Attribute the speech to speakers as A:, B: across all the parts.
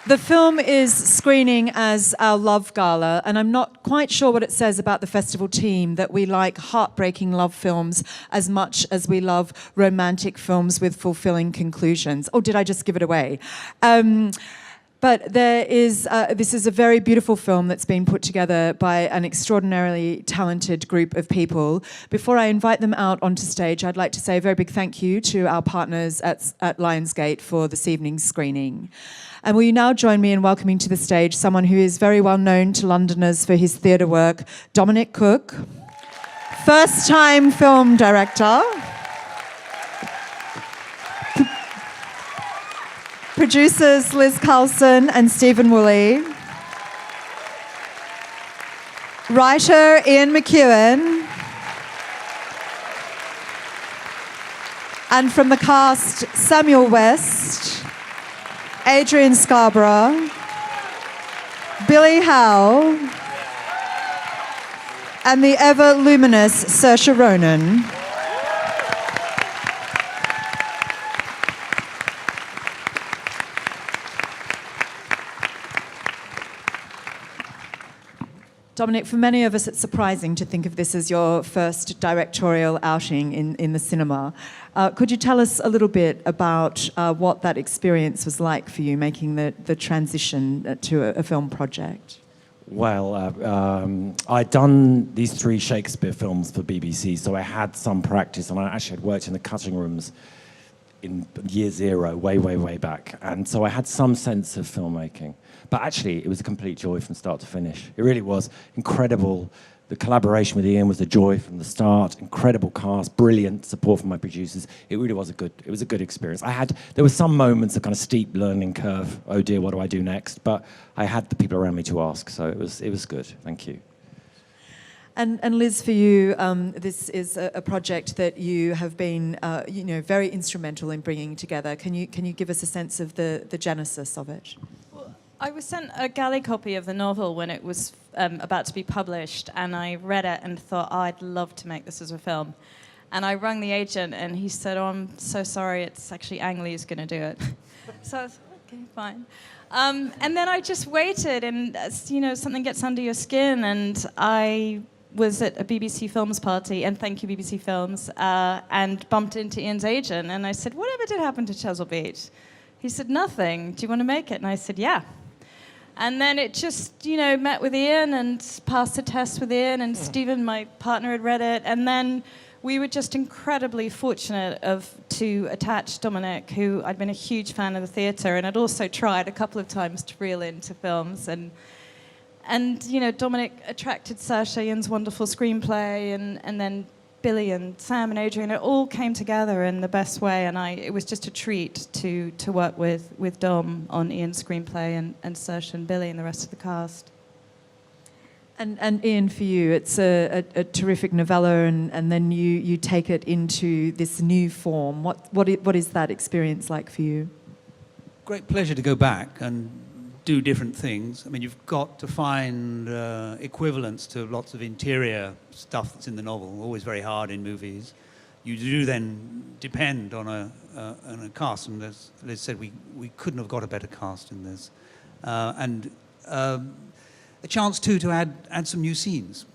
A: The film is screening as our Love Gala, and I'm not quite sure what it says about the festival team that we like heartbreaking love films as much as we love romantic films with fulfilling conclusions. Oh, did I just give it away? But this is a very beautiful film that's been put together by an extraordinarily talented group of people. Before I invite them out onto stage, I'd like to say a very big thank you to our partners at Lionsgate for this evening's screening. And will you now join me in welcoming to the stage someone who is very well known to Londoners for his theatre work, Dominic Cooke, first-time film director, producers Liz KARLSEN and Stephen Woolley, writer Ian McEwan, and from the cast, Samuel West, Adrian Scarborough, Billy Howle, and the ever-luminous Saoirse Ronan. Dominic, for many of us, it's surprising to think of this as your first directorial outing in the cinema. Could you tell us a little bit about what that experience was like for you, making the transition to a film project?
B: Well, I'd done these 3 Shakespeare films for BBC, so I had some practice, and I actually had worked in the cutting rooms in year 0, way back. And so I had some sense of filmmaking. But actually, it was a complete joy from start to finish. It really was incredible. The collaboration with Ian was a joy from the start. Incredible cast, brilliant support from my producers. It really was a good experience. There were some moments of kind of steep learning curve. Oh dear, what do I do next? But I had the people around me to ask, so it was good. Thank you.
A: And Liz, for you, this is a project that you have been, very instrumental in bringing together. Can you give us a sense of the genesis of it?
C: I was sent a galley copy of the novel when it was about to be published, and I read it and thought, oh, I'd love to make this as a film. And I rang the agent, and he said, oh, I'm so sorry, it's actually Ang Lee's going to do it. So I was okay, fine. And then I just waited, and something gets under your skin, and I was at a BBC Films party, and thank you BBC Films, and bumped into Ian's agent, and I said, whatever did happen to Chesil Beach? He said, nothing. Do you want to make it? And I said, yeah. And then it just, met with Ian and passed the test with Ian, and Stephen, my partner, had read it. And then we were just incredibly fortunate to attach Dominic, who I'd been a huge fan of the theatre and had also tried a couple of times to reel into films. And Dominic attracted Saoirse, Ian's wonderful screenplay, and then Billy and Sam and Adrian, it all came together in the best way, and it was just a treat to work with Dom on Ian's screenplay and Saoirse and Billy and the rest of the cast.
A: And Ian, for you, it's a terrific novella, and then you take it into this new form. What is that experience like for you?
D: Great pleasure to go back and do different things. I mean, you've got to find equivalents to lots of interior stuff that's in the novel, always very hard in movies. You do then depend on a cast, and as Liz said, we couldn't have got a better cast in this. And a chance too to add some new scenes,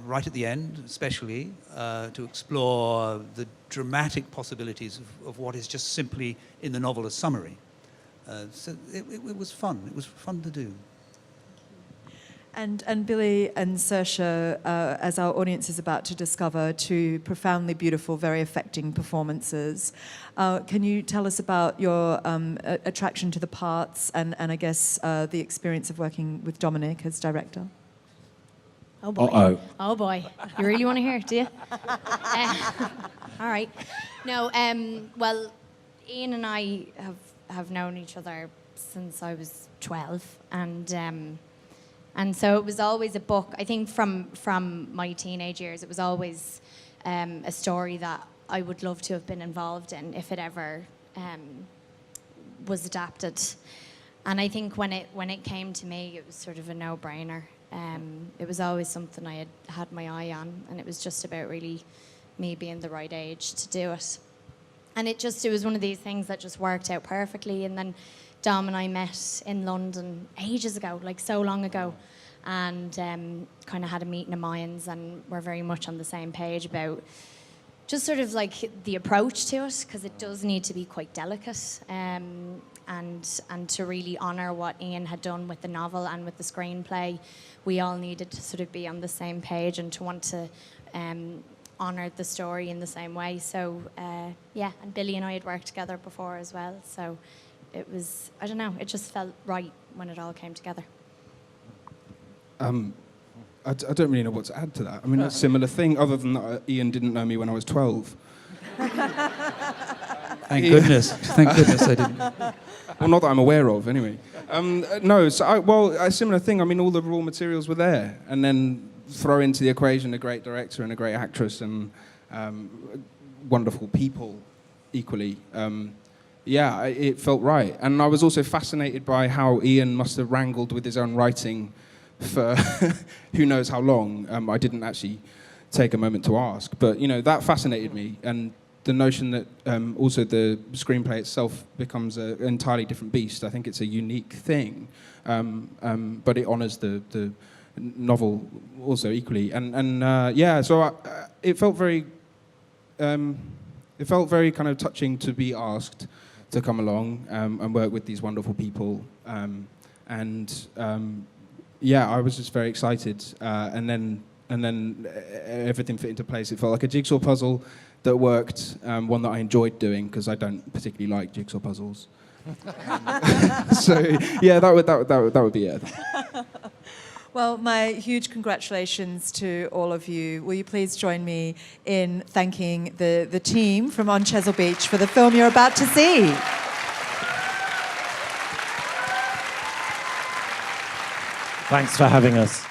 D: right at the end especially, to explore the dramatic possibilities of what is just simply in the novel a summary. So it was fun. It was fun to do.
A: And Billy and Saoirse, as our audience is about to discover, 2 profoundly beautiful, very affecting performances. Can you tell us about your attraction to the parts and I guess the experience of working with Dominic as director?
E: Oh boy.
B: Uh-oh.
E: Oh boy. You really want to hear it, do you? All right. No, well, Ian and I have known each other since I was 12, and so it was always a book. I think from my teenage years, it was always a story that I would love to have been involved in if it ever was adapted. And I think when it came to me, it was sort of a no-brainer. It was always something I had my eye on, and it was just about really me being the right age to do it. And it was one of these things that just worked out perfectly. And then Dom and I met in London ages ago, like so long ago, and kind of had a meeting of minds, and we're very much on the same page about just sort of like the approach to it, because it does need to be quite delicate, and to really honour what Ian had done with the novel and with the screenplay. We all needed to sort of be on the same page and to want to honour the story in the same way. So yeah, and Billy and I had worked together before as well, so it was, I don't know, it just felt right when it all came together.
F: I don't really know what to add to that. I mean, a similar thing, other than that Ian didn't know me when I was 12.
D: Thank goodness. Thank goodness I didn't.
F: Well, not that I'm aware of, anyway. No, so a similar thing. I mean, all the raw materials were there, and then throw into the equation a great director and a great actress and wonderful people equally. Yeah, it felt right. And I was also fascinated by how Ian must have wrangled with his own writing for who knows how long. I didn't actually take a moment to ask, but that fascinated me, and the notion that also the screenplay itself becomes an entirely different beast. I think it's a unique thing, but it honours the novel also equally, and yeah. So it felt very kind of touching to be asked to come along and work with these wonderful people, yeah, I was just very excited, and then everything fit into place. It felt like a jigsaw puzzle that worked, one that I enjoyed doing, because I don't particularly like jigsaw puzzles. So yeah, that would be it.
A: Well, my huge congratulations to all of you. Will you please join me in thanking the team from On Chesil Beach for the film you're about to see.
B: Thanks for having us.